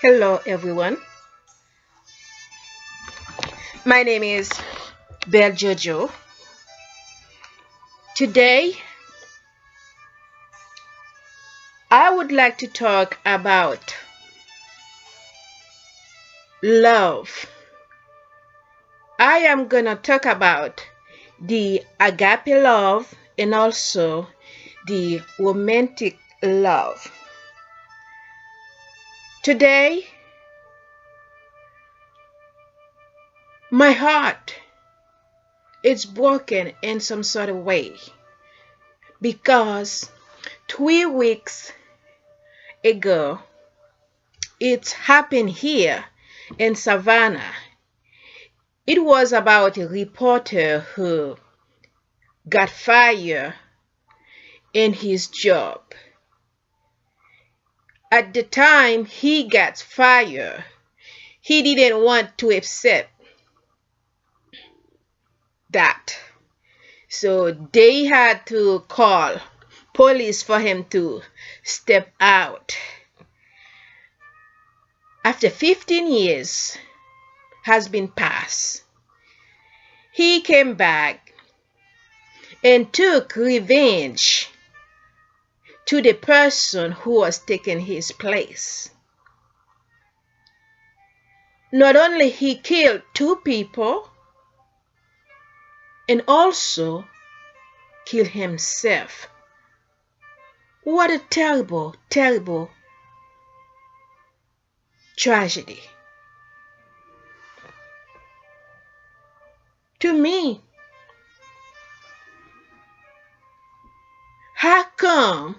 Hello everyone, my name is Belle Jojo. Today I would like to talk about love. I am gonna talk about the agape love and also the romantic love. Today my heart is broken in some sort of way because 3 weeks ago it happened here in Savannah. It was about a reporter who got fired in his job. At the time he got fired, he didn't want to accept that. So they had to call police for him to step out. After 15 years has been passed, he came back and took revenge to the person who was taking his place. Not only he killed 2 people, and also killed himself. What a terrible, terrible tragedy. To me, how come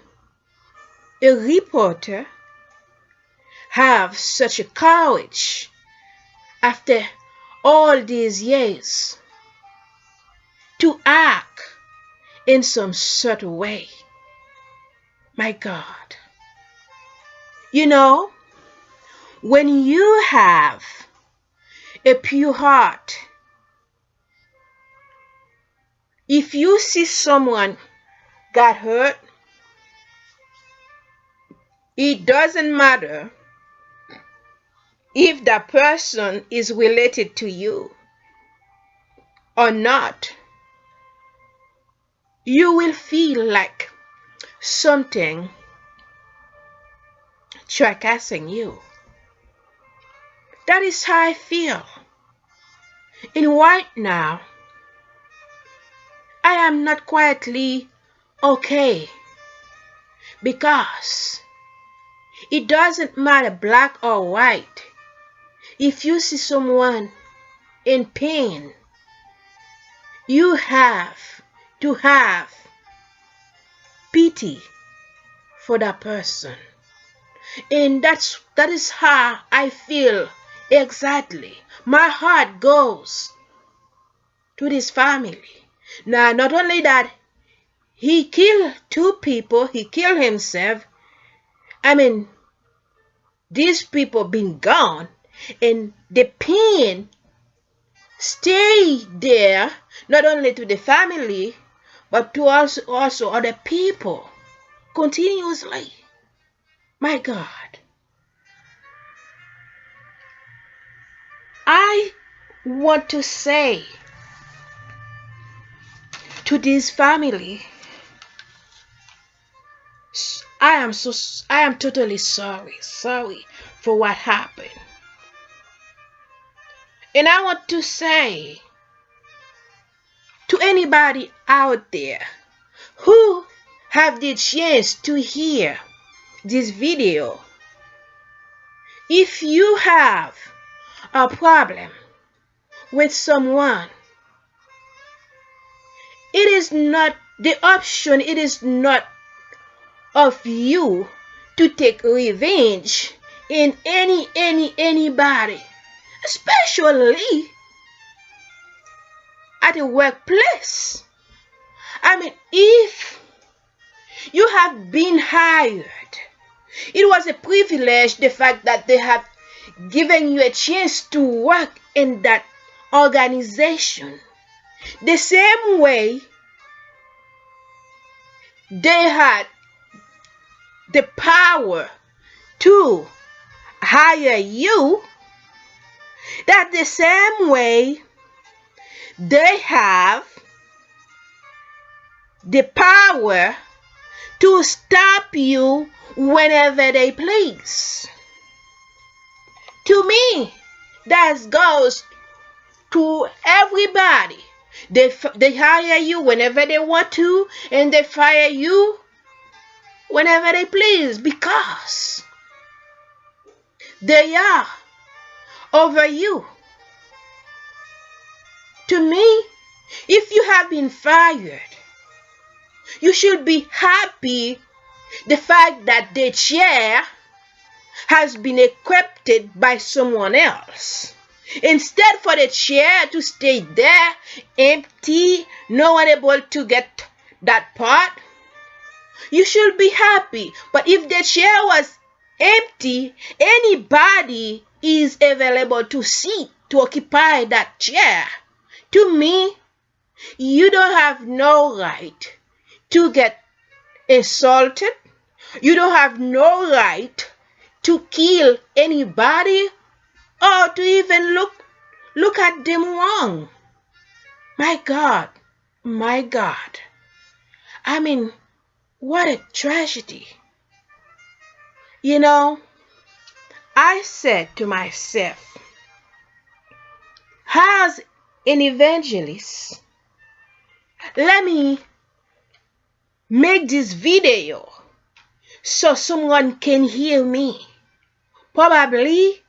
a reporter have such a courage after all these years to act in some sort of way? My God. You know, when you have a pure heart, if you see someone got hurt, it doesn't matter if that person is related to you or not. You will feel like something tracasing you. That is how I feel. And right now, I am not quietly okay because it doesn't matter black or white. If you see someone in pain, you have to have pity for that person. And that is how I feel exactly. My heart goes to this family. Now, not only that, he killed 2 people, he killed himself. I mean, these people been gone, and the pain stay there, not only to the family, but to also other people continuously. My God. I want to say to this family, I am totally sorry for what happened. And I want to say to anybody out there who have the chance to hear this video, if you have a problem with someone, it is not the option, it is not of you to take revenge in anybody, especially at a workplace. I mean, if you have been hired, it was a privilege, the fact that they have given you a chance to work in that organization. The same way they had the power to hire you, that the same way they have the power to stop you whenever they please. To me, that goes to everybody. They hire you whenever they want to, and they fire you whenever they please, because they are over you. To me, if you have been fired, you should be happy the fact that the chair has been equipped by someone else. Instead for the chair to stay there empty, no one able to get that part, you should be happy. But if the chair was empty, anybody is available to sit, to occupy that chair. To me, you don't have no right to get insulted. You don't have no right to kill anybody or to even look at them wrong. My God, my God. I mean, what a tragedy. You know, I said to myself, as an evangelist, let me make this video so someone can hear me. Probably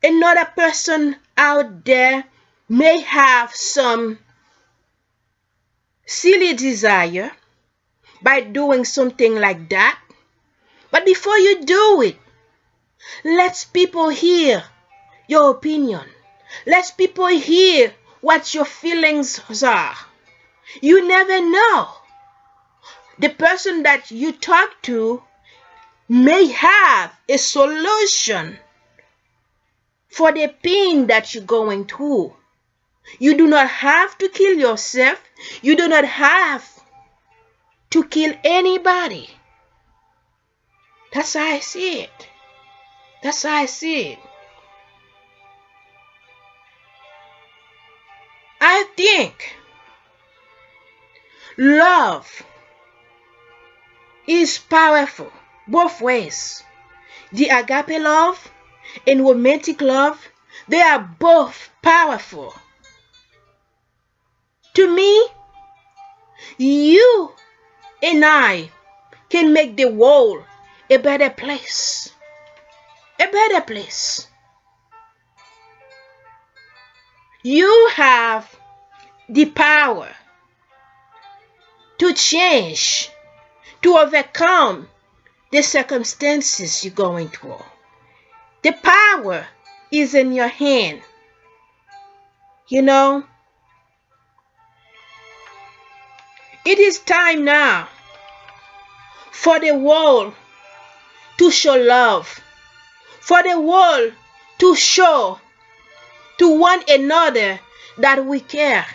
another person out there may have some silly desire by doing something like that. But before you do it, let people hear your opinion. Let people hear what your feelings are. You never know. The person that you talk to may have a solution for the pain that you're going through. You do not have to kill yourself. You do not have to kill anybody. That's how I see it. That's how I see it. I think love is powerful both ways. The agape love and romantic love, they are both powerful. To me, you and I can make the world a better place. A better place. You have the power to change, to overcome the circumstances you're going through. The power is in your hand. You know, it is time now for the world to show love, for the world to show to one another that we care.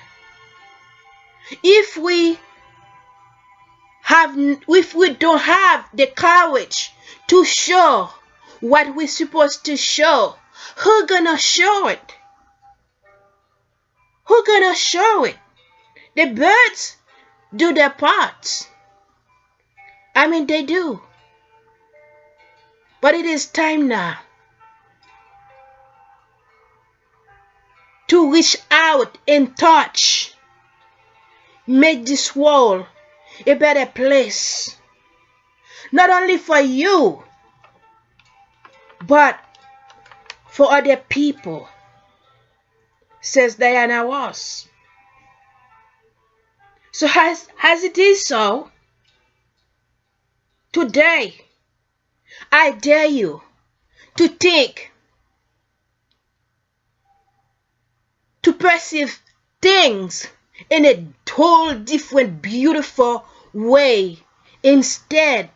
If we don't have the courage to show what we're supposed to show, who's gonna show it? Who's gonna show it? The birds do their parts. I mean, they do. But it is time now to reach out and touch, make this world a better place. Not only for you, but for other people, says Diana Ross. So as it is so, today, I dare you to think, to perceive things in a whole different, beautiful way, instead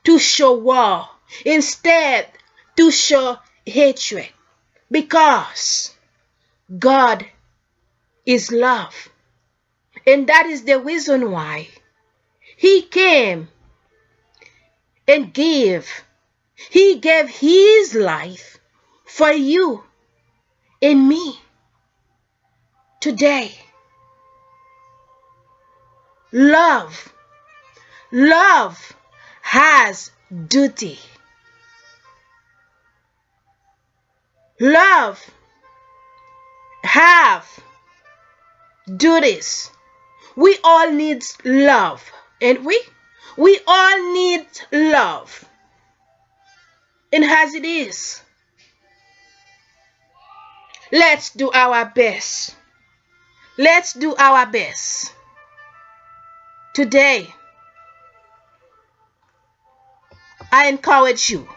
to show war, instead to show hatred, because God is love. And that is the reason why He came and gave He gave his life for you and me. Today, love has duty. Love have duties. We all need love, and we all need love. And as it is, let's do our best. Let's do our best. Today, I encourage you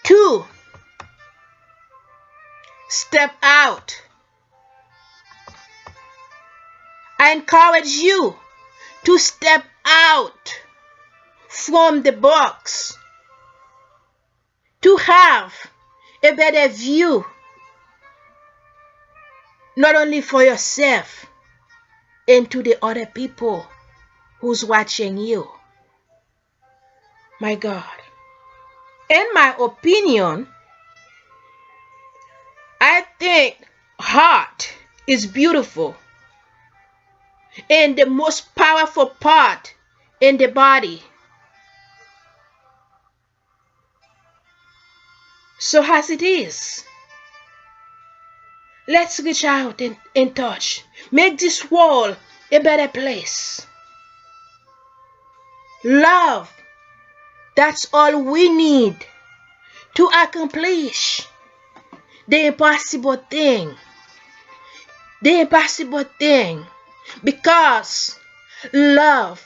to step out. I encourage you to step out from the box, to have a better view, not only for yourself and to the other people who's watching you. My God. In my opinion, I think heart is beautiful and the most powerful part in the body. So as it is, let's reach out and touch. Make this world a better place. Love, that's all we need to accomplish the impossible thing. The impossible thing. Because love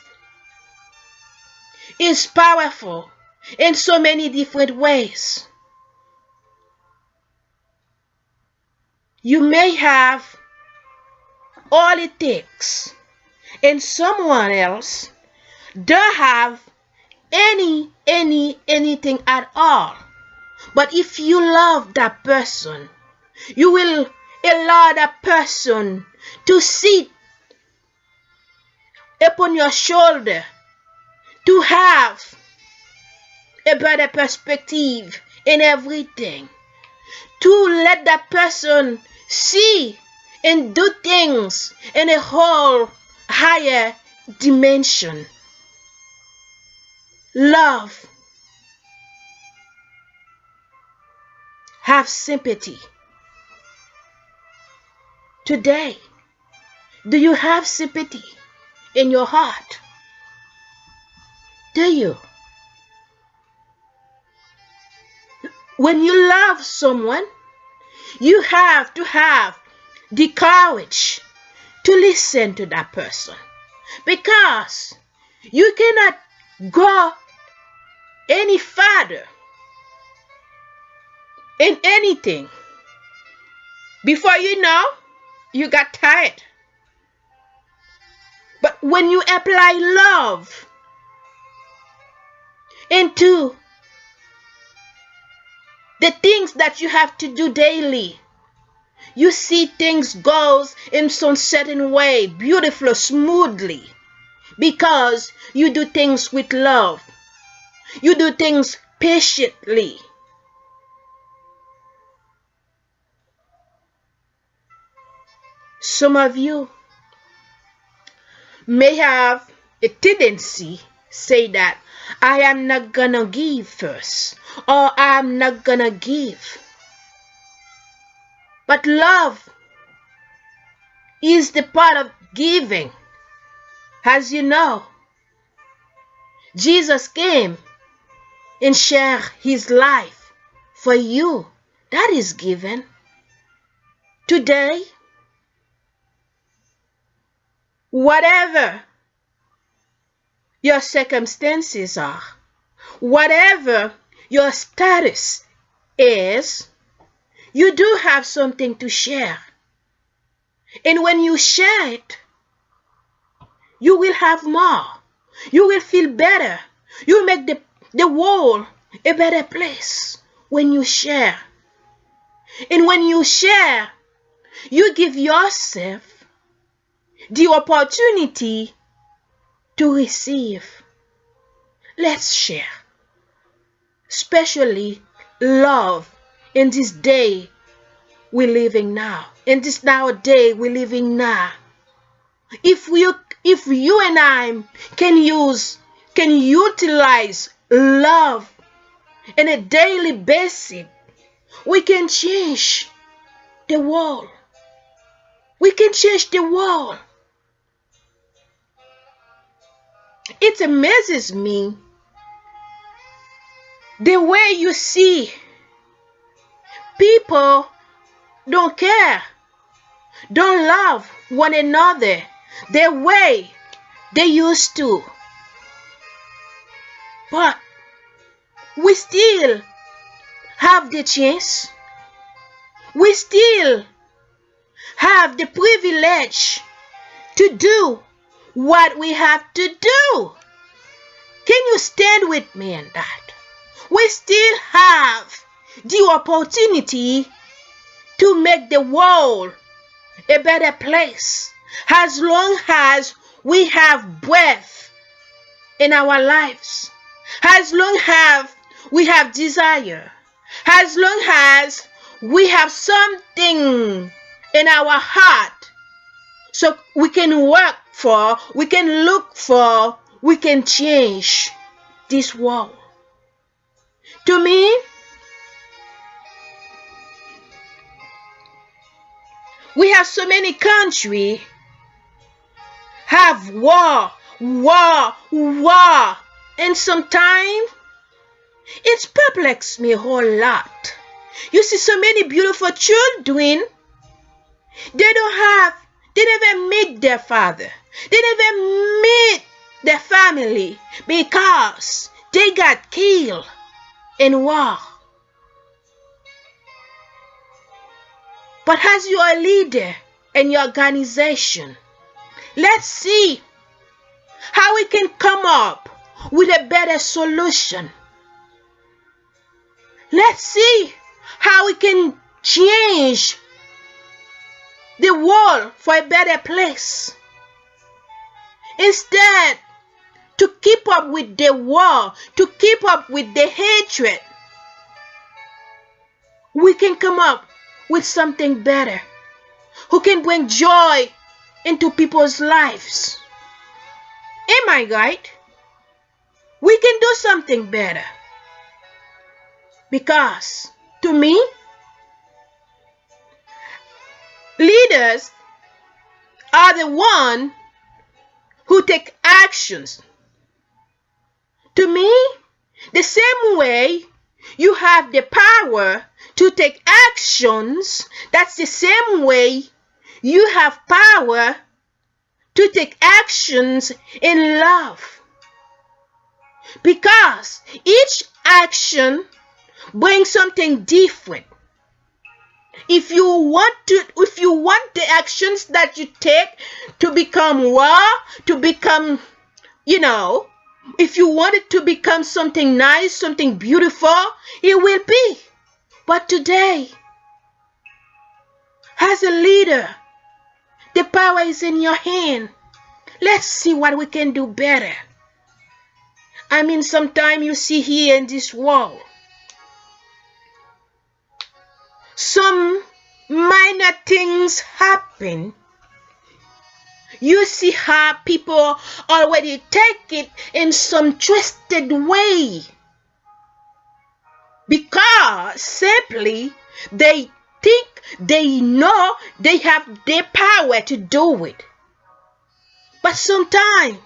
is powerful in so many different ways. You may have all it takes, and someone else don't have anything at all. But if you love that person, you will allow that person to sit upon your shoulder, to have a better perspective in everything, to let that person see and do things in a whole higher dimension. Love. Have sympathy. Today, do you have sympathy in your heart? Do you? When you love someone, you have to have the courage to listen to that person, because you cannot go any further in anything. Before you know, you got tired. But when you apply love into the things that you have to do daily, you see things goes in some certain way, beautifully, smoothly, because you do things with love. You do things patiently. Some of you may have a tendency say that I am not gonna give first, or I'm not gonna give. But love is the part of giving. As you know, Jesus came and shared his life for you. That is given. Today, whatever your circumstances are, whatever your status is, you do have something to share. And when you share it, you will have more. You will feel better. You will make the world a better place when you share. And when you share, you give yourself the opportunity to receive. Let's share, especially love in this day we're living now. In this nowadays we're living now. If you and I can utilize love on a daily basis, we can change the world. We can change the world. It amazes me the way you see people don't care, don't love one another the way they used to. But we still have the chance. We still have the privilege to do what we have to do. Can you stand with me in that? We still have the opportunity to make the world a better place as long as we have breath in our lives, as long as we have desire, as long as we have something in our heart, so we can work for, we can look for, we can change this world. To me, we have so many countries have war, and sometimes it perplexes me a whole lot. You see so many beautiful children, they never meet their father. They never meet their family because they got killed in war. But as you are a leader in your organization, let's see how we can come up with a better solution. Let's see how we can change the world for a better place. Instead, to keep up with the war, to keep up with the hatred, we can come up with something better, who can bring joy into people's lives. Am I right? We can do something better. Because, to me, leaders are the one who take actions. To me, the same way you have the power to take actions, that's the same way you have power to take actions in love. Because each action brings something different. If you want the actions that you take to become war, to become, if you want it to become something nice, something beautiful, it will be. But today, as a leader, the power is in your hand. Let's see what we can do better. Sometimes you see here in this world, some minor things happen. You see how people already take it in some twisted way, because simply they think they know they have the power to do it. But sometimes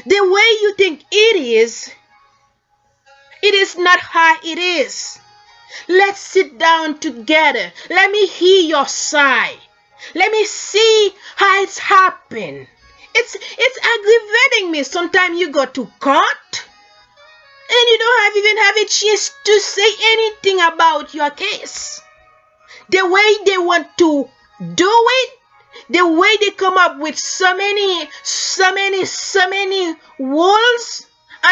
the way you think it is not how it is. Let's sit down together. Let me hear your side. Let me see how it's happened. It's aggravating me. Sometimes you go to court and you don't even have a chance to say anything about your case. The way they want to do it, the way they come up with so many rules.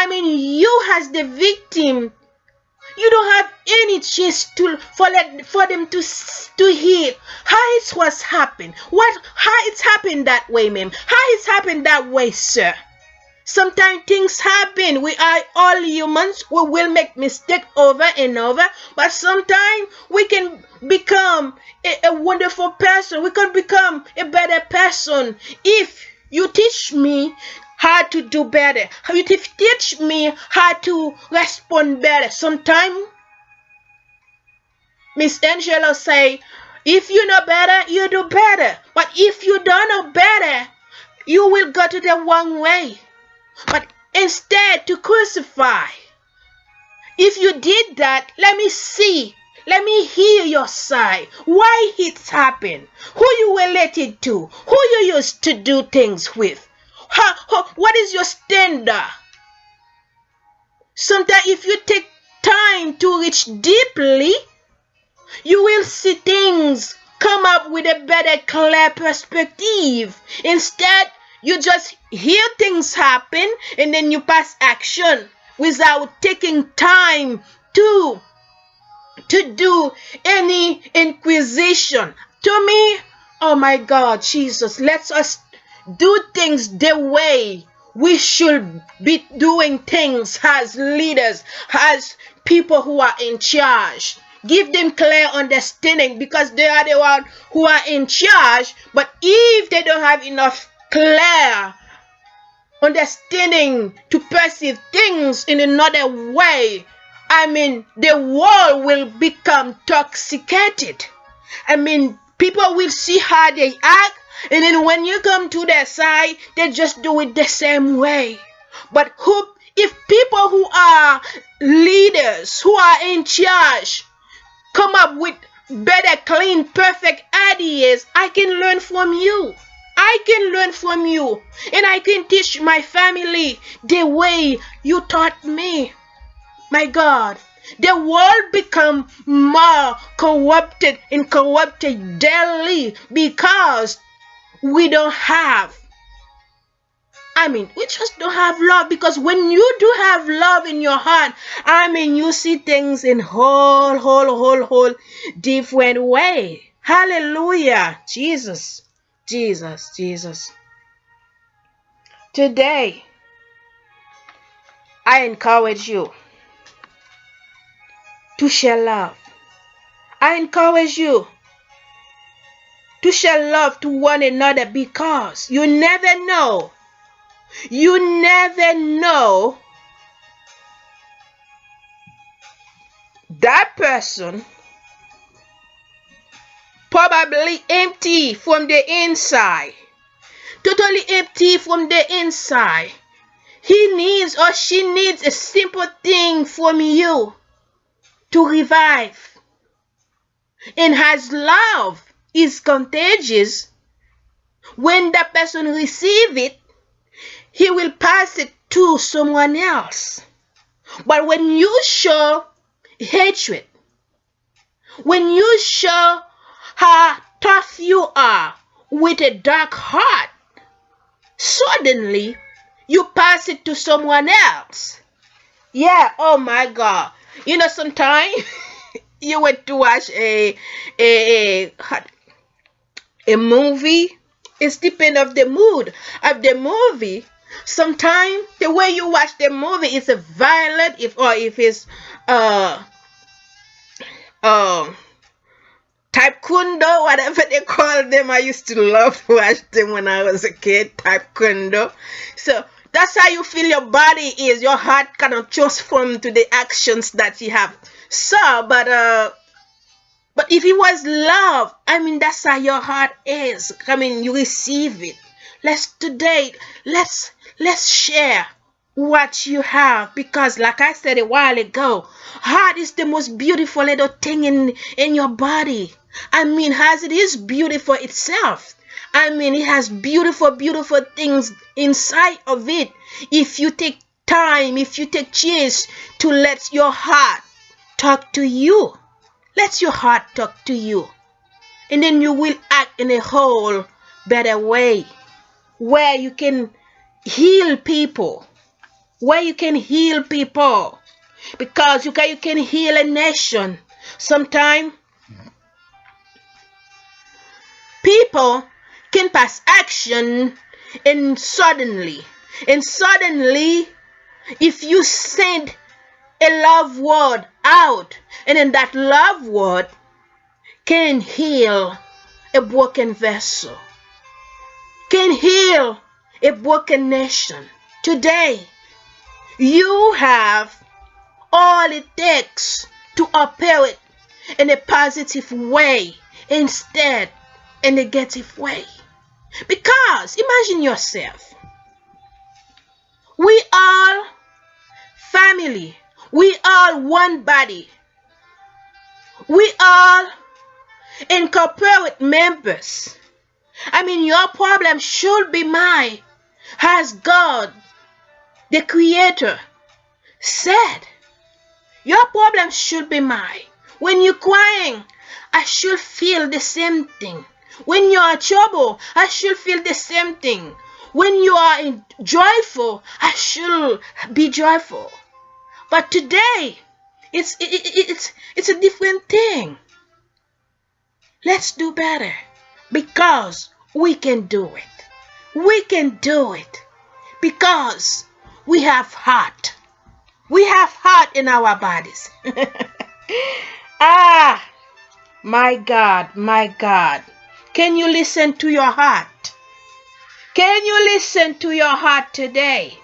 You as the victim, You don't have any chance for them to heal. How it was happened? How it's happened that way, ma'am? How it's happened that way, sir? Sometimes things happen. We are all humans. We will make mistakes over and over. But sometimes we can become a wonderful person. We can become a better person if you teach me how to do better. You teach me how to respond better. Sometimes Miss Angela say, if you know better, you do better. But if you don't know better, you will go to the wrong way. But instead to crucify, if you did that, let me see, let me hear your side. Why it's happened? Who you related to? Who you used to do things with? What is your standard? Sometimes if you take time to reach deeply, you will see things come up with a better, clear perspective. Instead, you just hear things happen and then you pass action without taking time to do any inquisition. To me, oh my God, Jesus, let us do things the way we should be doing things as leaders, as people who are in charge. Give them clear understanding because they are the ones who are in charge. But if they don't have enough clear understanding to perceive things in another way, the world will become toxicated. People will see how they act, and then when you come to their side, they just do it the same way. But if people who are leaders, who are in charge, come up with better, clean, perfect ideas, I can learn from you. I can learn from you, and I can teach my family the way you taught me. My God, the world become more corrupted and corrupted daily because we don't have. We just don't have love, because when you do have love in your heart, you see things in whole different way. Hallelujah. Jesus. Today, I encourage you to share love. I encourage you to share love to one another, because you never know. You never know that person probably empty from the inside, totally empty from the inside. He needs or she needs a simple thing from you to revive. And as love is contagious, when that person receives it, he will pass it to someone else. But when you show hatred, when you show how tough you are with a dark heart, suddenly you pass it to someone else. Yeah, oh my God. Sometimes you went to watch a movie. It's depend of the mood of the movie. Sometimes the way you watch the movie is a violent, if it's taekwondo, whatever they call them. I used to love to watch them when I was a kid, taekwondo. So that's how you feel your body is. Your heart kind of transforms to the actions that you have saw. But if it was love, that's how your heart is. You receive it. Let's share what you have, because like I said a while ago, heart is the most beautiful little thing in your body. As it is beautiful itself. It has beautiful things inside of it. If you take time, if you take chance to let your heart talk to you, let your heart talk to you, and then you will act in a whole better way, where you can heal people, Because you can heal a nation. Sometimes people can pass action and suddenly, if you send a love word out, and then that love word can heal a broken vessel, can heal a broken nation. Today, you have all it takes to operate in a positive way instead a negative way. Because imagine yourself, we are family, we are one body, we are incorporate members. I mean, your problem should be mine, as God, the Creator, said. Your problem should be mine. When you're crying, I should feel the same thing. When you are in trouble, I should feel the same thing. When you are joyful, I should be joyful. But today, it's a different thing. Let's do better, because we can do it. We can do it because we have heart. We have heart in our bodies. My God, my God. Can you listen to your heart? Can you listen to your heart today?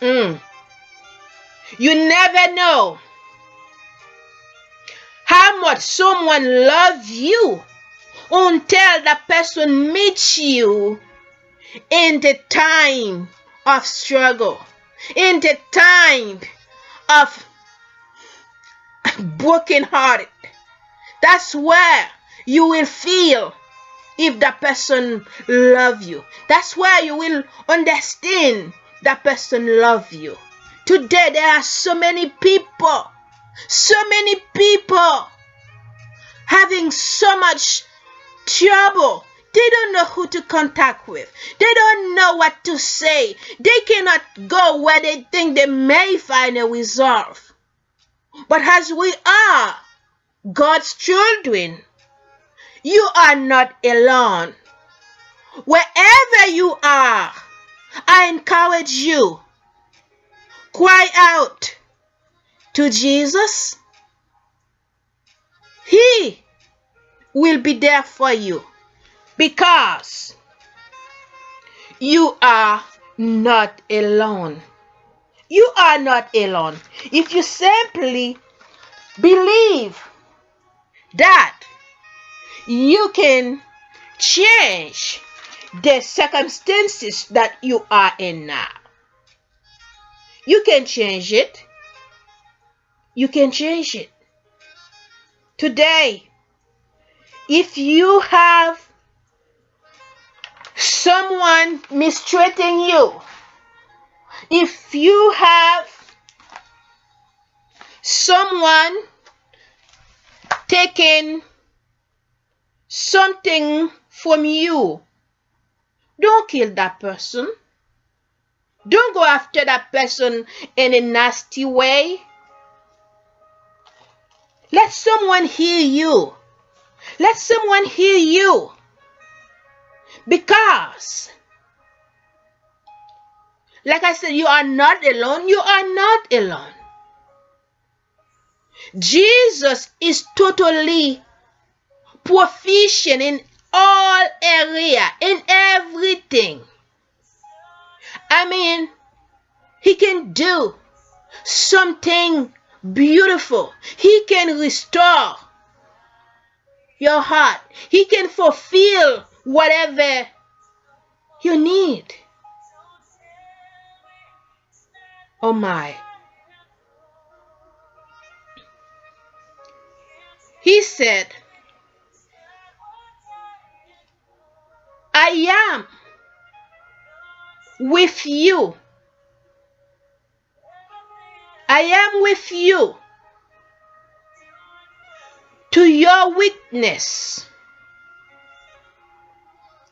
You never know how much someone loves you until the person meets you in the time of struggle, in the time of broken hearted. That's where you will feel if the person loves you. That's where you will understand that person loves you. Today there are so many people having so much trouble. They don't know who to contact with. They don't know what to say. They cannot go where they think they may find a resolve. But as we are God's children, you are not alone. Wherever you are, I encourage you, cry out to Jesus. He will be there for you, because you are not alone. You are not alone. If you simply believe that you can change the circumstances that you are in now, you can change it. You can change it. Today, if you have someone mistreating you, if you have someone taking something from you, don't kill that person. Don't go after that person in a nasty way. Let someone hear you. Let someone hear you. Because, like I said, you are not alone. You are not alone. Jesus is totally proficient in all area, in everything. I mean, he can do something beautiful. He can restore your heart. He can fulfill whatever you need. Oh my. He said, I am with you. I am with you to your weakness.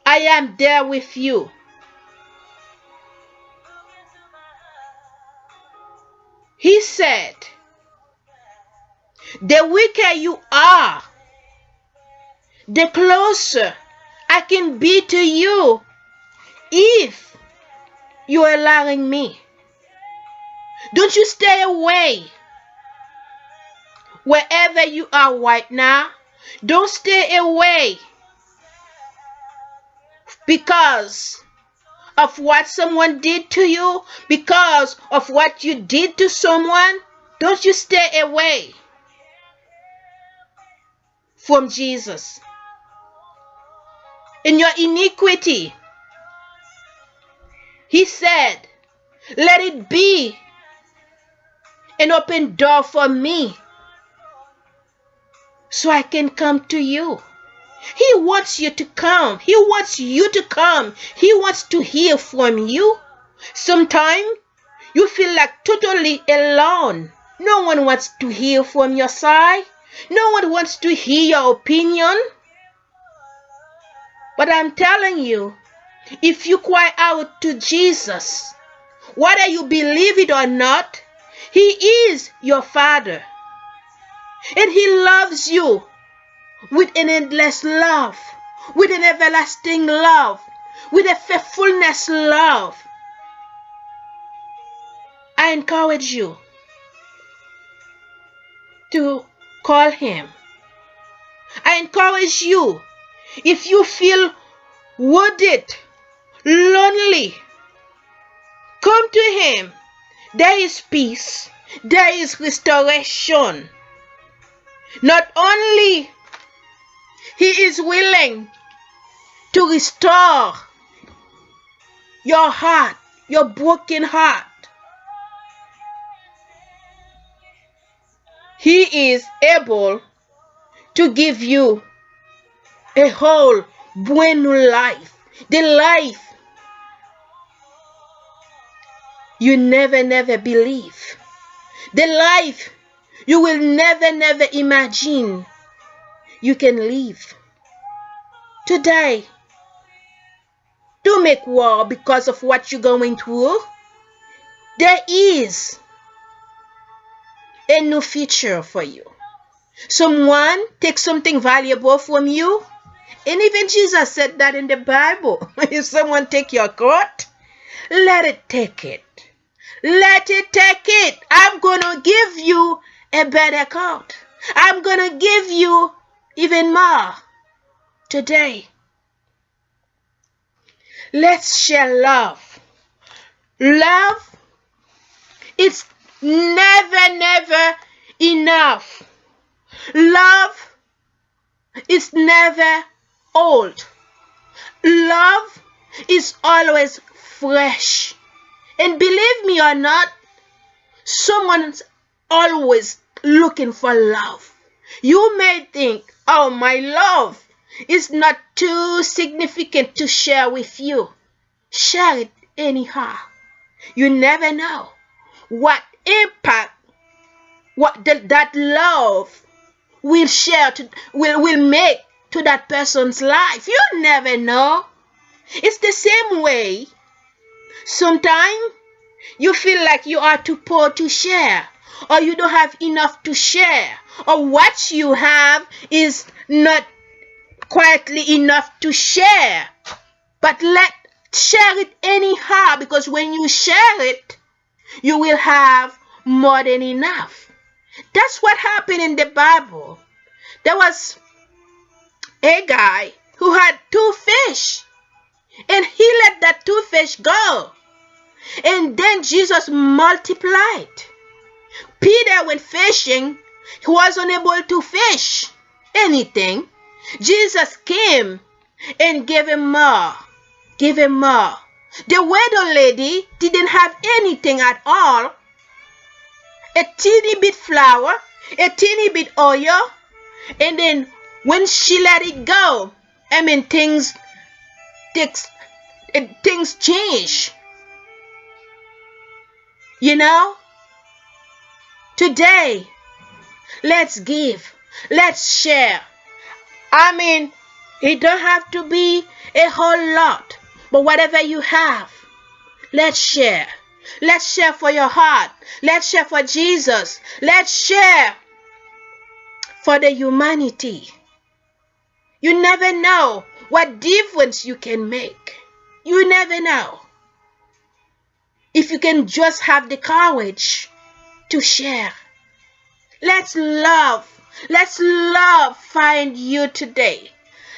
I am there with you. The weaker you are, the closer I can be to you if you're allowing me. Don't you stay away. Wherever you are right now, don't stay away because of what someone did to you, because of what you did to someone. Don't you stay away from Jesus. In your iniquity, he said, let it be an open door for me so I can come to you. He wants you to come. He wants you to come. He wants to hear from you. Sometimes you feel like totally alone. No one wants to hear from your side. No one wants to hear your opinion. But I'm telling you, if you cry out to Jesus, whether you believe it or not, he is your Father. And he loves you with an endless love, with an everlasting love, with a faithfulness love. I encourage you to call him. I encourage you, if you feel wounded, lonely, come to him. There is peace. There is restoration. Not only he is willing to restore your heart, your broken heart. He is able to give you a whole brand new life. The life you never believe. The life you will never imagine you can live. Today, don't make war because of what you're going through. There is a new future for you. Someone takes something valuable from you. And even Jesus said that in the Bible. If someone take your coat, let it take it. Let it take it. I'm going to give you a better coat. I'm going to give you even more today. Let's share love. Love is never enough. Love is never old. Love is always fresh. And believe me or not, someone's always looking for love. You may think, oh, my love is not too significant to share with you. Share it anyhow. You never know what impact that love will share will make to that person's life. You never know. It's the same way. Sometimes you feel like you are too poor to share, or you don't have enough to share, or what you have is not quietly enough to share. But share it anyhow, because when you share it, you will have more than enough. That's what happened in the Bible. There was a guy who had 2 fish, and he let that 2 fish go. And then Jesus multiplied. Peter went fishing. He was unable to fish anything. Jesus came and gave him more. Give him more. The widow lady didn't have anything at all. A teeny bit flour, a teeny bit oil, and then when she let it go, things change. You know, today, let's give, let's share. It don't have to be a whole lot, but whatever you have, let's share. Let's share for your heart. Let's share for Jesus. Let's share for the humanity. You never know what difference you can make. You never know. If you can just have the courage to share. Let's love find you today.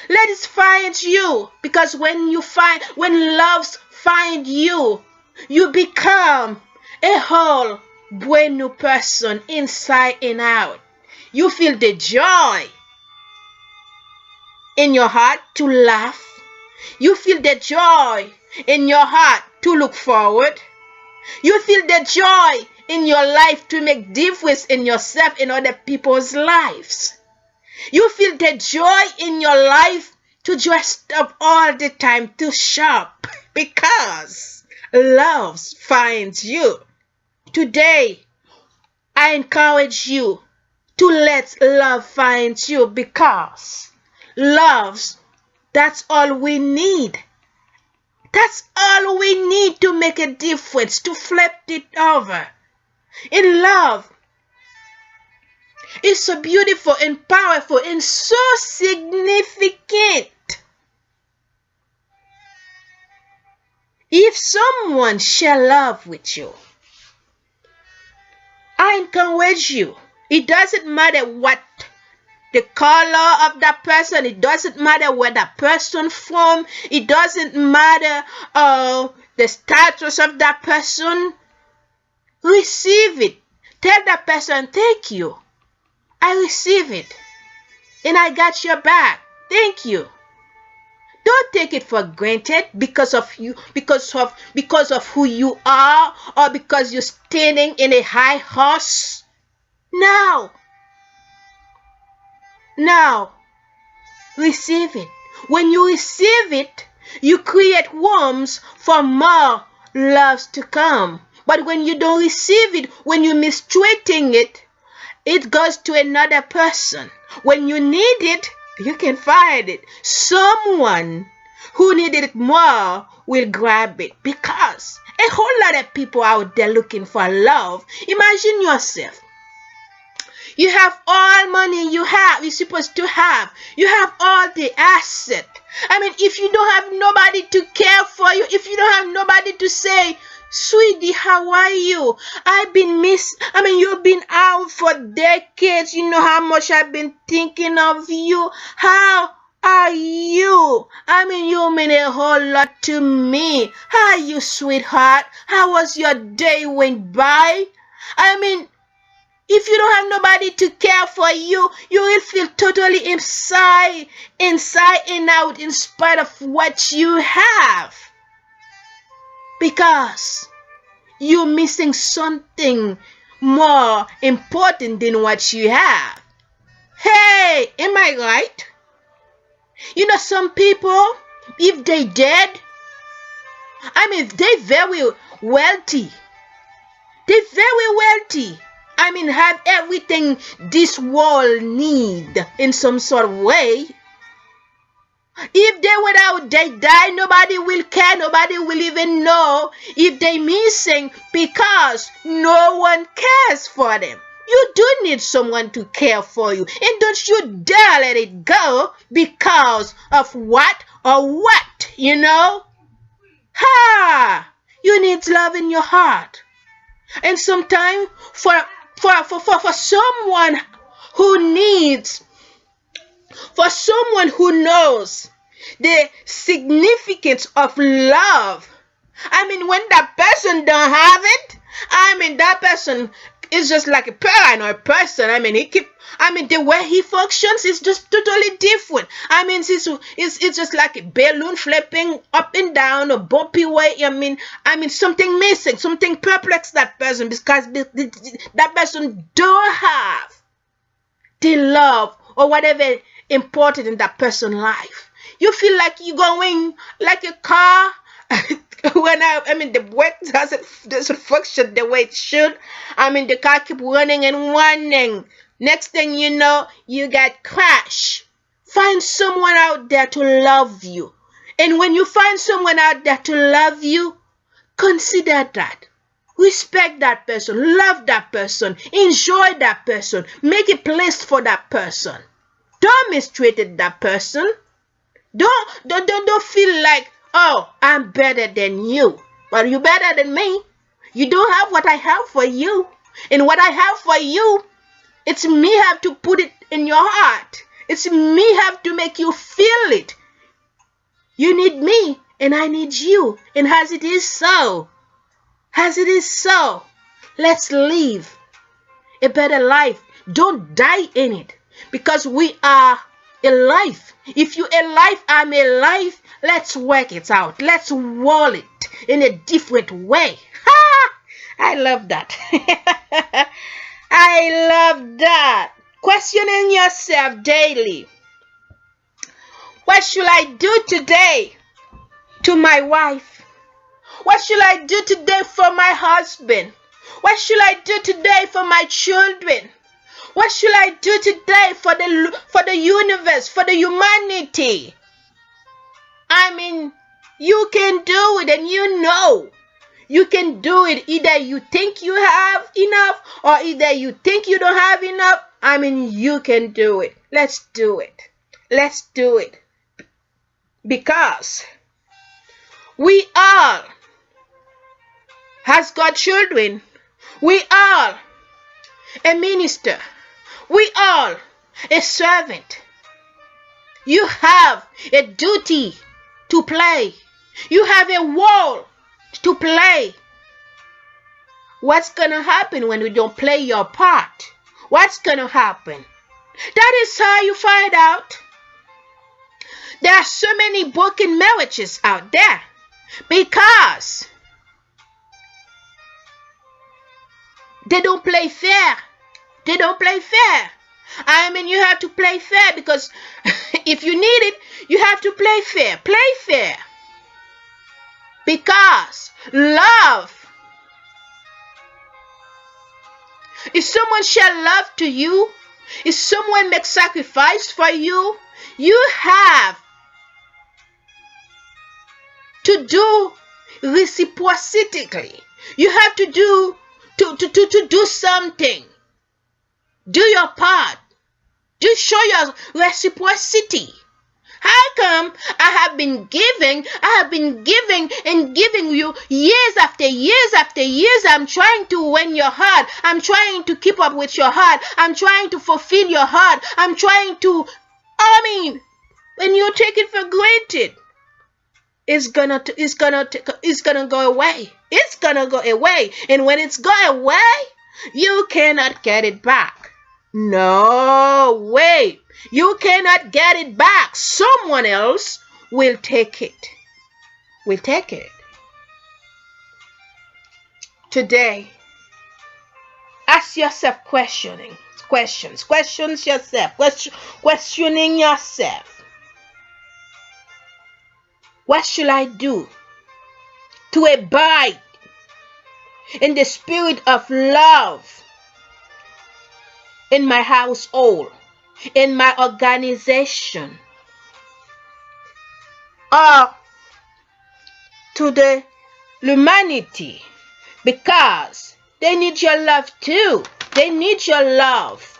Let it find you, because when love find you, you become a whole brand new person inside and out. You feel the joy in your heart to laugh. You feel the joy in your heart to look forward. You feel the joy in your life to make difference in yourself and other people's lives. You feel the joy in your life to just stop all the time to shop because love finds you. Today, I encourage you to let love find you, because love, that's all we need. That's all we need to make a difference, to flip it over. In love, it's so beautiful and powerful and so significant. If someone share love with you, I encourage you. It doesn't matter what the color of that person. It doesn't matter where that person from. It doesn't matter the status of that person. Receive it. Tell that person, thank you. I receive it. And I got your back. Thank you. Don't take it for granted because of you, because of who you are, or because you're standing in a high horse. No. Receive it. When you receive it, you create warmth for more loves to come. But when you don't receive it, when you're mistreating it, it goes to another person. When you need it, you can find it. Someone who needed it more will grab it, because a whole lot of people out there looking for love. Imagine yourself. You have all money you're supposed to have. You have all the asset. I mean, if you don't have nobody to care for you, if you don't have nobody to say, sweetie, how are you? You've been out for decades. You know how much I've been thinking of you. How are you? You mean a whole lot to me. How are you, sweetheart? How was your day went by? If you don't have nobody to care for you, you will feel totally inside and out in spite of what you have. Because you're missing something more important than what you have. Hey, am I right? You know, some people, if they dead, they're very wealthy. They're very wealthy. Have everything this world need in some sort of way. If they went out, they die, nobody will care, nobody will even know if they're missing, because no one cares for them. You do need someone to care for you, and don't you dare let it go because of what or what, you know? You need love in your heart. And sometimes for someone who needs, for someone who knows the significance of love, when that person don't have it, that person is just like a paranoid person. The way he functions is just totally different. It's just like a balloon flipping up and down, a bumpy way. Something missing, something perplexed that person, because that person don't have the love or whatever important in that person's life. You feel like you're going like a car when the brake doesn't function the way it should. The car keep running and running. Next thing you know, you got crashed. Find someone out there to love you. And when you find someone out there to love you, consider that. Respect that person. Love that person. Enjoy that person. Make a place for that person. Don't mistreat that person. Don't feel like, oh, I'm better than you. Well, you're better than me. You don't have what I have for you. And what I have for you, it's me have to put it in your heart. It's me have to make you feel it. You need me and I need you. And as it is so, let's live a better life. Don't die in it, because we are alive. If you alive, I'm alive. Let's work it out. Let's roll it in a different way. Ha! I love that. I love that. Questioning yourself daily. What should I do today to my wife? What should I do today for my husband? What should I do today for my children? What should I do today for the universe, for the humanity? I mean, you can do it, and you know you can do it. Either you think you have enough, or either you think you don't have enough. I mean, you can do it. Let's do it. Let's do it. Because we all has got children. We all a minister. We all a servant. You have a duty to play. You have a role to play. What's gonna happen when you don't play your part? What's gonna happen? That is how you find out. There are so many broken marriages out there because they don't play fair. They don't play fair. I mean, you have to play fair, because if you need it, you have to play fair. Play fair. Because love, if someone share love to you, if someone makes sacrifice for you, you have to do reciprocally. You have to do something. Do your part. Do show your reciprocity. How come I have been giving and giving you years after years after years? I'm trying to win your heart. I'm trying to keep up with your heart. I'm trying to fulfill your heart. I'm trying to, when you take it for granted, it's gonna go away. It's gonna go away. And when it's go away, you cannot get it back. No way. You cannot get it back. Someone else will take it. Will take it. Today, ask yourself questions yourself. Questioning yourself. What should I do to abide in the spirit of love in my household, in my organization, or to the humanity? Because they need your love too. They need your love,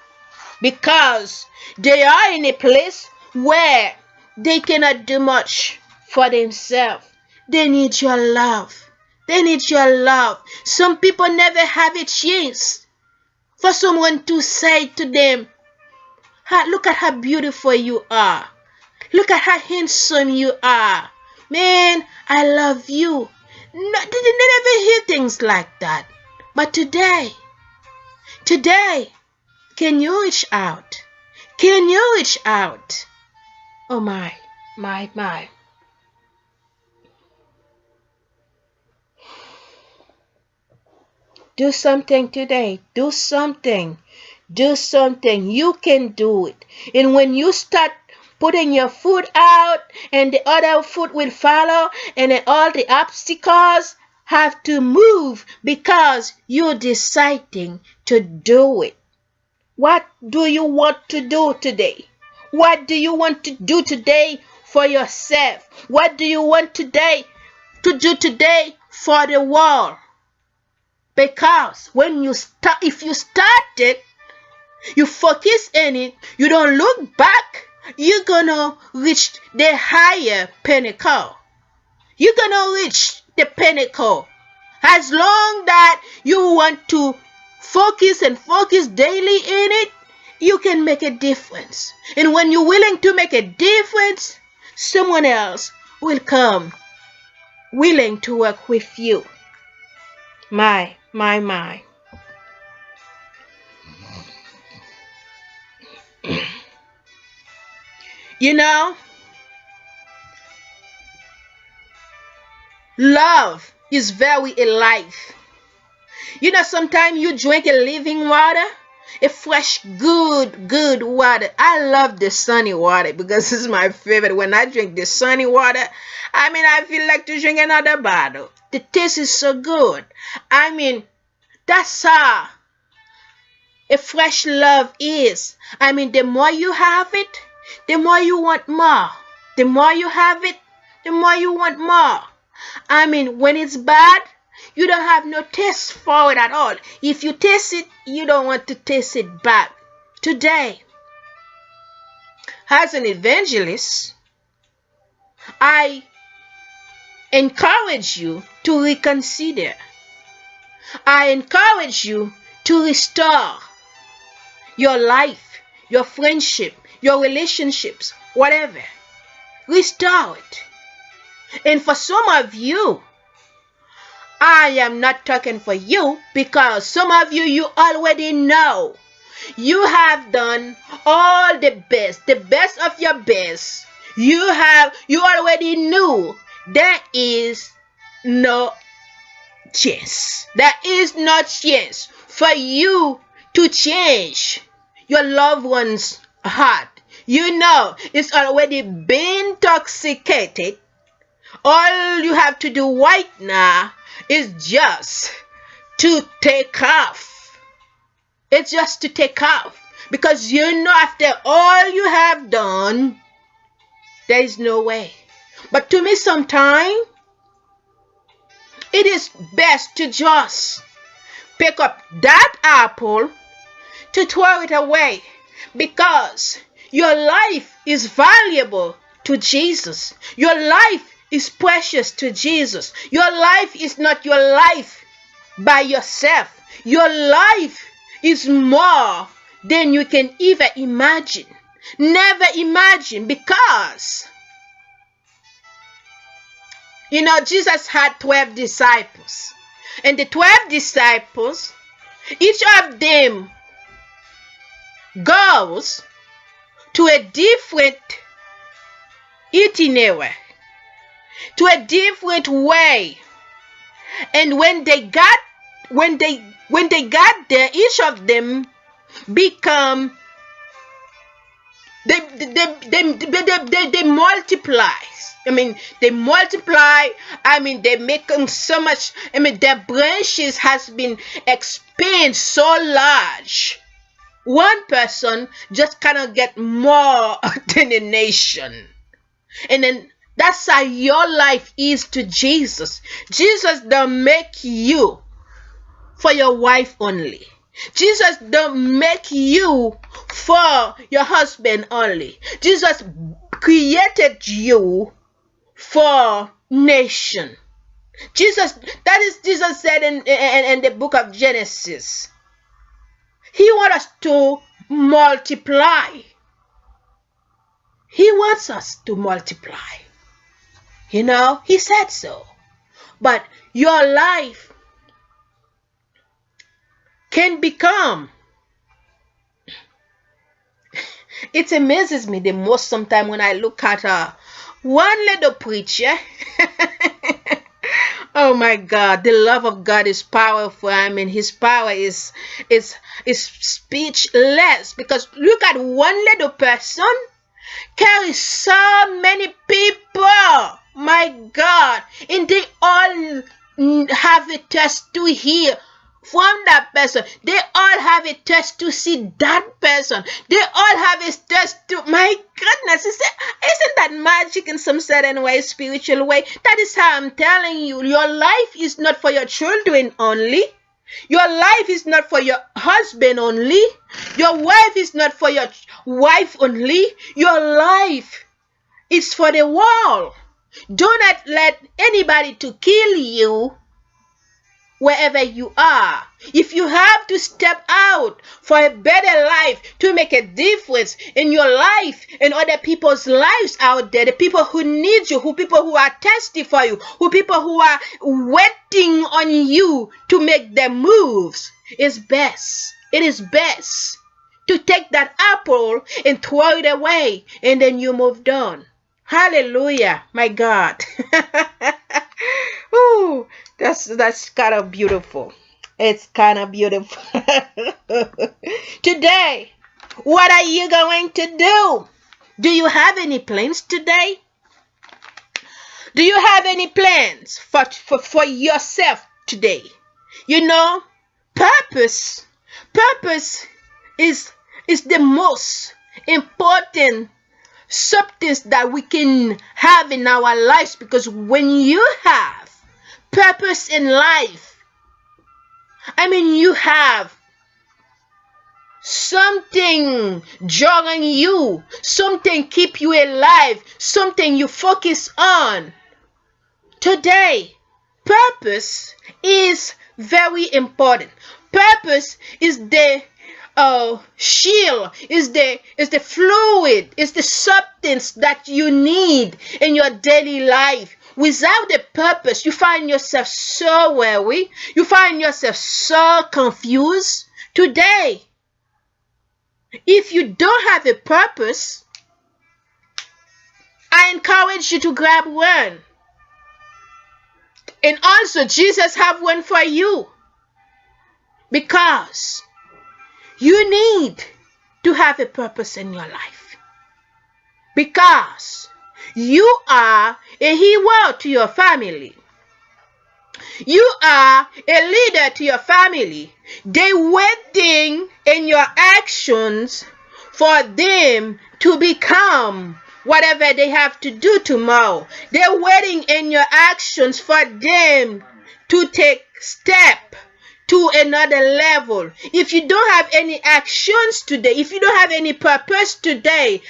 because they are in a place where they cannot do much for themselves. They need your love. They need your love. Some people never have a chance for someone to say to them, look at how beautiful you are. Look at how handsome you are. Man, I love you. No, they never hear things like that. But today, can you reach out? Can you reach out? Oh my. Do something today. Do something. Do something. You can do it. And when you start putting your foot out, and the other foot will follow, and then all the obstacles have to move, because you're deciding to do it. What do you want to do today? What do you want to do today for yourself? What do you want to do today for the world? Because if you start it, you focus in it, you don't look back, you're gonna reach the higher pinnacle. You're gonna reach the pinnacle. As long that you want to focus daily in it, you can make a difference. And when you're willing to make a difference, someone else will come willing to work with you. My. You know, love is very alive. You know, sometimes you drink a living water, a fresh, good water. I love the sunny water because it's my favorite. When I drink the sunny water, I feel like to drink another bottle. The taste is so good. That's how a fresh love is. The more you have it, the more you want more. The more you have it, the more you want more. When it's bad, you don't have no taste for it at all. If you taste it, you don't want to taste it back. Today, as an evangelist, I encourage you to reconsider. I encourage you to restore your life, your friendship, your relationships, whatever. Restore it. And for some of you, I am not talking for you, because some of you already know. You have done all the best of your best. You already knew there is no chance. There is no chance for you to change your loved one's heart. You know it's already been intoxicated. All you have to do right now is just to take off. It's just to take off. Because you know after all you have done, there is no way. But to me sometimes, it is best to just pick up that apple to throw it away. Because your life is valuable to Jesus. Your life is precious to Jesus. Your life is not your life by yourself. Your life is more than you can even imagine. Never imagine, because Jesus had 12 disciples. And the 12 disciples, each of them goes to a different itinerary, to a different way. And when they got there, each of them become they multiply. They multiply. They make them so much. Their branches has been expanded so large. One person just cannot get more than a nation. And then that's how your life is to Jesus. Jesus don't make you for your wife only. Jesus don't make you for your husband only. Jesus created you for nation. Jesus said in the book of Genesis. He wants us to multiply. He wants us to multiply. He said so. But your life can become. It amazes me the most sometimes when I look at one little preacher. Oh my God, the love of God is powerful. His power is speechless. Because look at one little person carries so many people. My God, and they all have a test to hear from that person. They all have a test to see that person. They all have a test to, my goodness, isn't that magic in some certain way, spiritual way? That is how I'm telling you, your life is not for your children only. Your life is not for your husband only. Your wife is not for your wife only. Your life is for the world. Do not let anybody to kill you wherever you are. If you have to step out for a better life, to make a difference in your life and other people's lives out there, the people who need you, people who are thirsty for you, people who are waiting on you to make their moves, it's best. It is best to take that apple and throw it away, and then you moved on. Hallelujah, my God. Ooh, that's kind of beautiful. It's kind of beautiful. Today, what are you going to do? Do you have any plans today? Do you have any plans for yourself today? You know, purpose is the most important substance that we can have in our lives, because when you have purpose in life, you have something drawing you, something keep you alive, something you focus on. Today, purpose is very important. Purpose is the shield, is the fluid, is the substance that you need in your daily life. Without a purpose, you find yourself so weary, you find yourself so confused. Today, if you don't have a purpose, I encourage you to grab one. And also, Jesus have one for you, because you need to have a purpose in your life, because you are a hero to your family. You are a leader to your family. They're waiting in your actions for them to become whatever they have to do tomorrow. They're waiting in your actions for them to take step to another level. If you don't have any actions today, if you don't have any purpose today,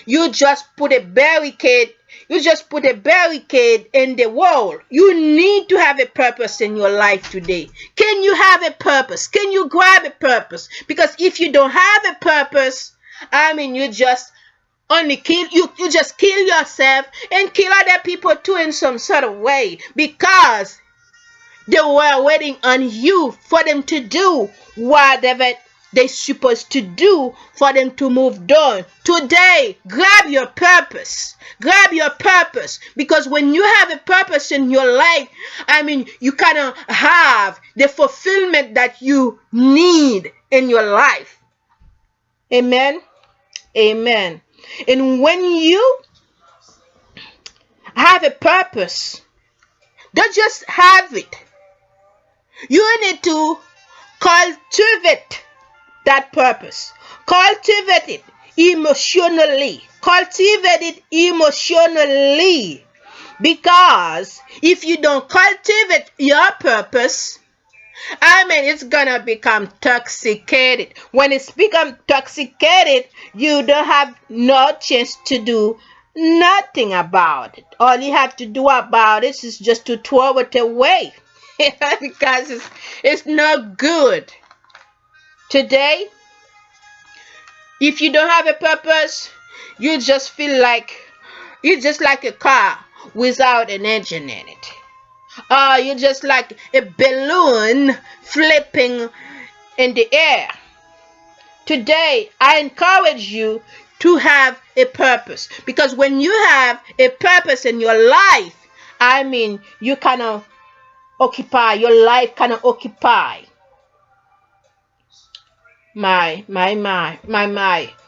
you just put a barricade. You just put a barricade in the wall. You need to have a purpose in your life today. Can you have a purpose? Can you grab a purpose? Because if you don't have a purpose, you just only kill you just kill yourself and kill other people too in some sort of way, because they were waiting on you for them to do whatever they're supposed to do for them to move on. Today, grab your purpose. Grab your purpose. Because when you have a purpose in your life, you kind of have the fulfillment that you need in your life. Amen. Amen. And when you have a purpose, don't just have it. You need to cultivate that purpose. Cultivate it emotionally. Cultivate it emotionally. Because if you don't cultivate your purpose, it's gonna become toxicated. When it's become toxicated, you don't have no chance to do nothing about it. All you have to do about it is just to throw it away. Because it's not good. Today, if you don't have a purpose, you just feel like you're just like a car without an engine in it. You're just like a balloon flipping in the air. Today, I encourage you to have a purpose. Because when you have a purpose in your life, you kind of occupy, your life kind of occupy. My.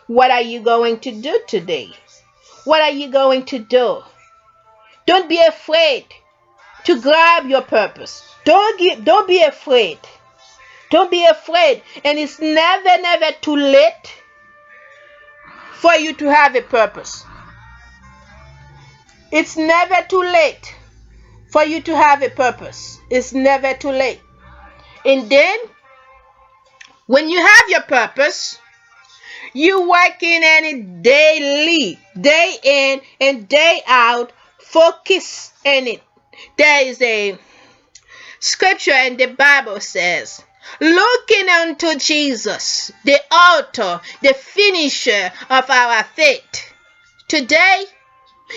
What are you going to do today? What are you going to do? Don't be afraid to grab your purpose. Don't be afraid. Don't be afraid. And it's never too late for you to have a purpose. It's never too late for you to have a purpose. It's never too late. And then when you have your purpose, you working in it daily, day in and day out, focus in it. There is a scripture in the Bible says, looking unto Jesus, the author, the finisher of our faith. Today,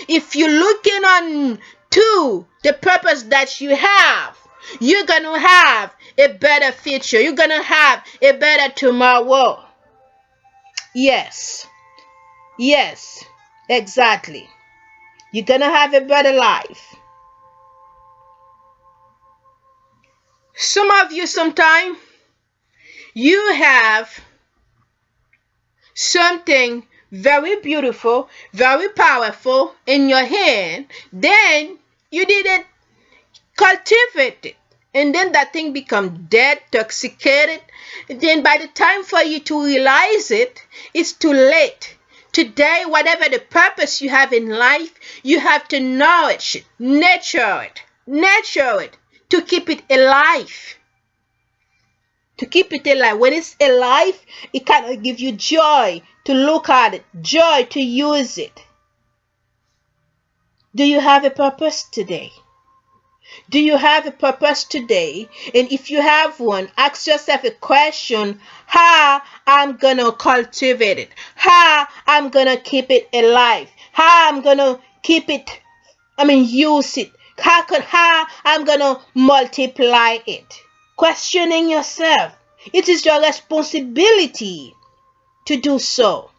if you're looking on to the purpose that you have, you're going to have a better future. You're going to have a better tomorrow. Yes, exactly. You're going to have a better life. Some of you, sometime, you have something very beautiful, very powerful in your hand, then you didn't cultivate it. And then that thing becomes dead, toxicated. And then by the time for you to realize it, it's too late. Today, whatever the purpose you have in life, you have to nourish it, nurture it, to keep it alive. To keep it alive. When it's alive, it kind of gives you joy to look at it, joy to use it. Do you have a purpose today? Do you have a purpose today? And if you have one, ask yourself a question: how I'm gonna cultivate it? How I'm gonna keep it alive? How I'm gonna keep it, use it? How I'm gonna multiply it? Questioning yourself. It is your responsibility to do so.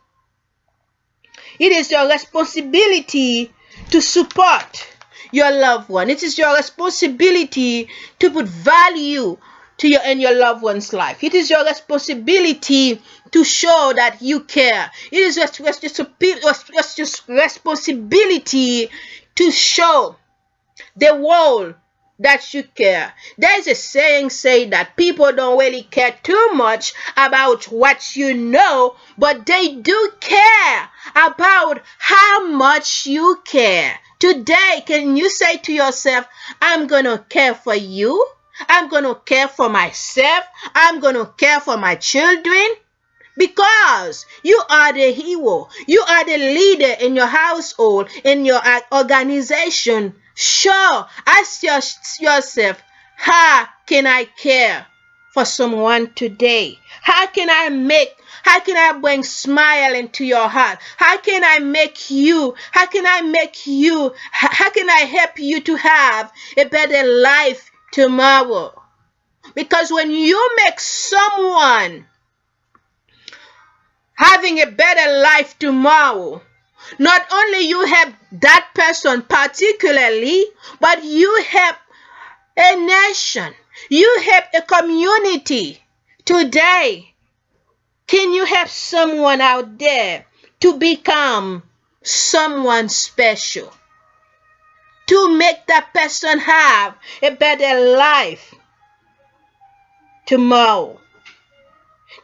It is your responsibility to support your loved one. It is your responsibility to put value to your loved one's life. It is your responsibility to show that you care. It is your responsibility to show the world that you care. There's a saying say that people don't really care too much about what you know, but they do care about how much you care. Today, can you say to yourself, I'm going to care for you. I'm going to care for myself. I'm going to care for my children. Because you are the hero. You are the leader in your household, in your organization. Sure, ask yourself, how can I care for someone today? How can I bring smile into your heart? How can I help you to have a better life tomorrow? Because when you make someone having a better life tomorrow, not only you help that person particularly, but you help a nation. You help a community. Today, can you help someone out there to become someone special? To make that person have a better life tomorrow.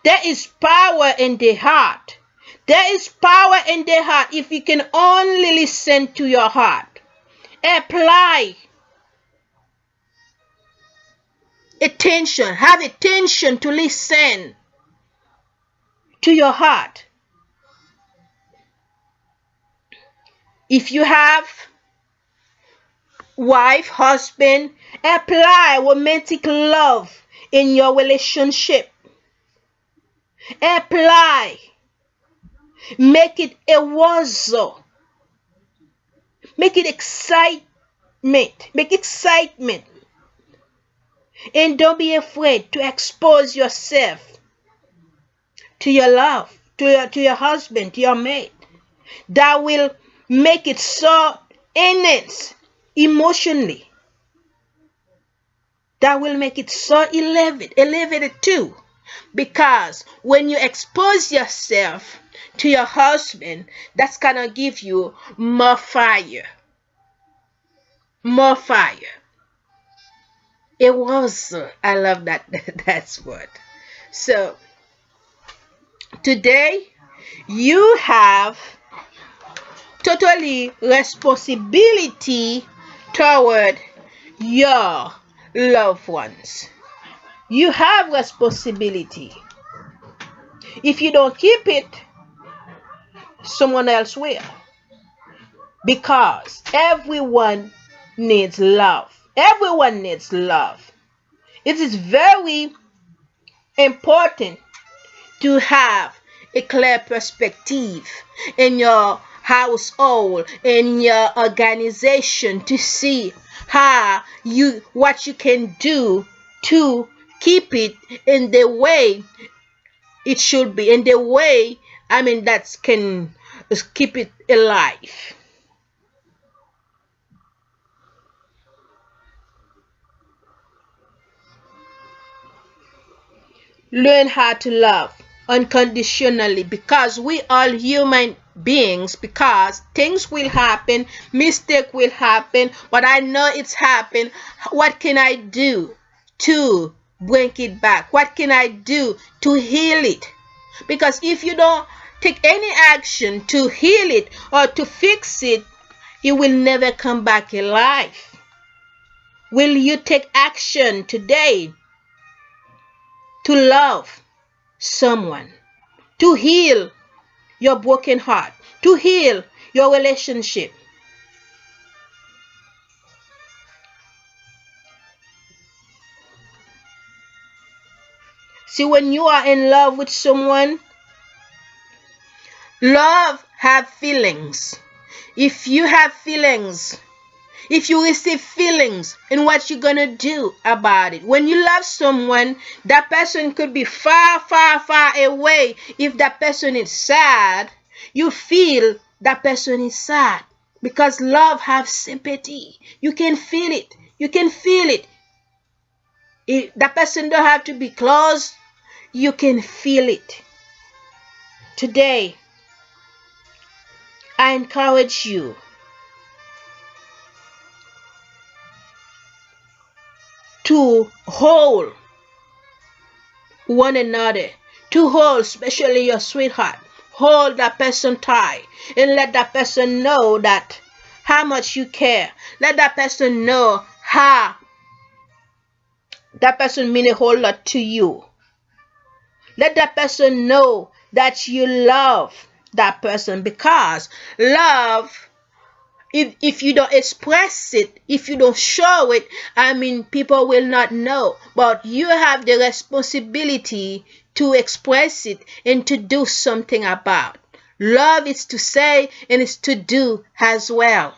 There is power in the heart. There is power in the heart if you can only listen to your heart. Apply attention. Have attention to listen to your heart. If you have wife, husband, apply romantic love in your relationship. Apply. Make it a wazo. Make it excitement. Make excitement. And don't be afraid to expose yourself to your love, to your husband, to your mate. That will make it so intense emotionally. That will make it so elevated too. Because when you expose yourself to your husband, that's gonna give you more fire. More fire. It was, I love that's word. So, today, you have totally responsibility toward your loved ones. You have responsibility. If you don't keep it, someone else will. Because everyone needs love. Everyone needs love. It is very important to have a clear perspective in your household, in your organization, to see what you can do to keep it in the way it should be, in the way that can keep it alive. Learn how to love unconditionally, because we are human beings, because things will happen, mistake will happen, but I know it's happened. What can I do to bring it back? What can I do to heal it? Because if you don't take any action to heal it or to fix it, it will never come back alive. Will you take action today to love someone, to heal your broken heart, to heal your relationship? See, when you are in love with someone, love have feelings. If you have feelings, if you receive feelings, and what you're gonna do about it? When you love someone, that person could be far, far, far away. If that person is sad, you feel that person is sad, because love has sympathy. You can feel it. You can feel it. That person don't have to be close. You can feel it. Today, I encourage you to hold one another, to hold, especially your sweetheart. Hold that person tight and let that person know that how much you care. Let that person know how that person means a whole lot to you. Let that person know that you love that person, because love, if you don't express it, if you don't show it, people will not know. But you have the responsibility to express it and to do something about. Love is to say and it's to do as well.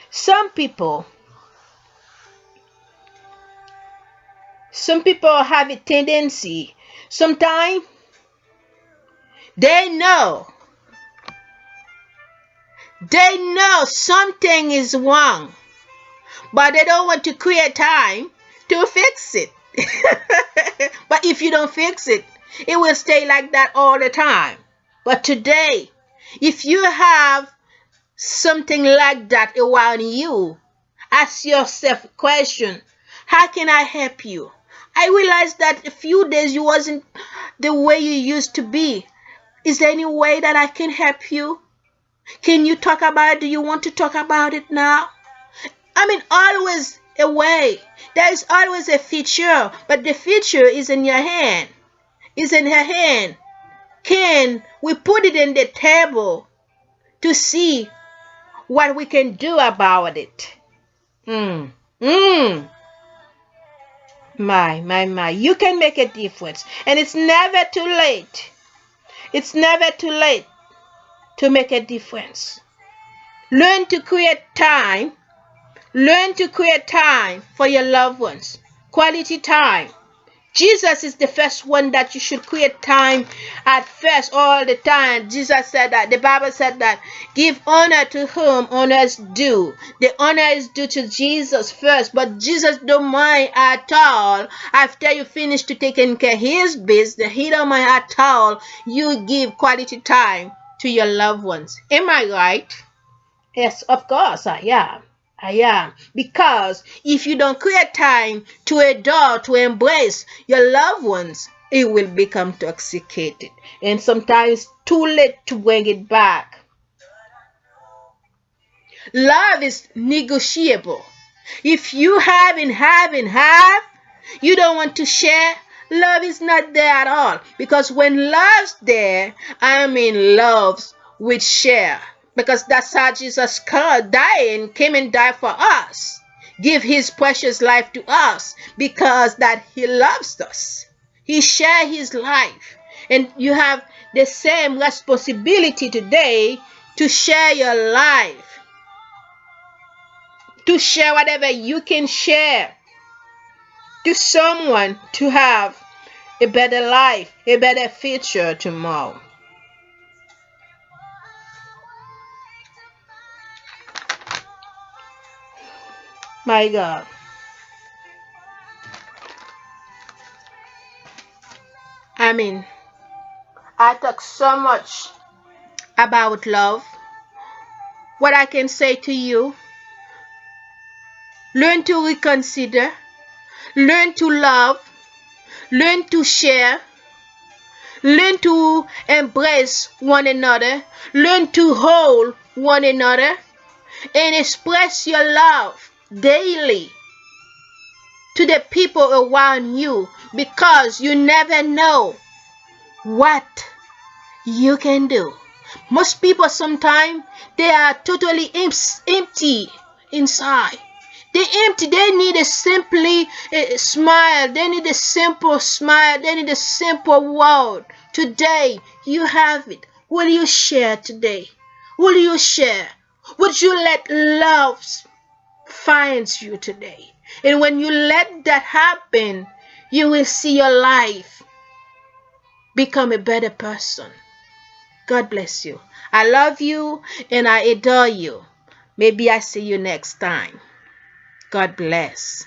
Some people have a tendency, sometimes they know something is wrong, but they don't want to create time to fix it. But if you don't fix it, it will stay like that all the time. But today, if you have something like that around you, ask yourself a question: how can I help you? I realized that a few days you wasn't the way you used to be. Is there any way that I can help you? Can you talk about it? Do you want to talk about it now? Always a way. There is always a future, but the future is in your hand. Is in her hand. Can we put it in the table to see what we can do about it? My. You can make a difference. And it's never too late. It's never too late to make a difference. Learn to create time. Learn to create time for your loved ones. Quality time. Jesus is the first one that you should create time at first, all the time. Jesus said that. The Bible said that. Give honor to whom honor is due. The honor is due to Jesus first, but Jesus don't mind at all. After you finish to taking care of his business, he don't mind at all. You give quality time to your loved ones. Am I right? Yes, of course I am. Because if you don't create time to adore, to embrace your loved ones, it will become intoxicated. And sometimes too late to bring it back. Love is negotiable. If you have, you don't want to share, love is not there at all. Because when love's there, I mean loves with share. Because that's how Jesus came and died for us. Give his precious life to us because that he loves us. He shared his life. And you have the same responsibility today to share your life. To share whatever you can share to someone to have a better life, a better future tomorrow. My God. I talk so much about love. What I can say to you, learn to reconsider, learn to love, learn to share, learn to embrace one another, learn to hold one another, and express your love daily to the people around you, because you never know what you can do. Most people sometimes they are totally empty inside. They're empty. They need a smile. They need a simple smile. They need a simple word. Today you have it. Will you share today? Will you share? Would you let love find you today? And when you let that happen, you will see your life become a better person. God bless you. I love you and I adore you. Maybe I see you next time. God bless.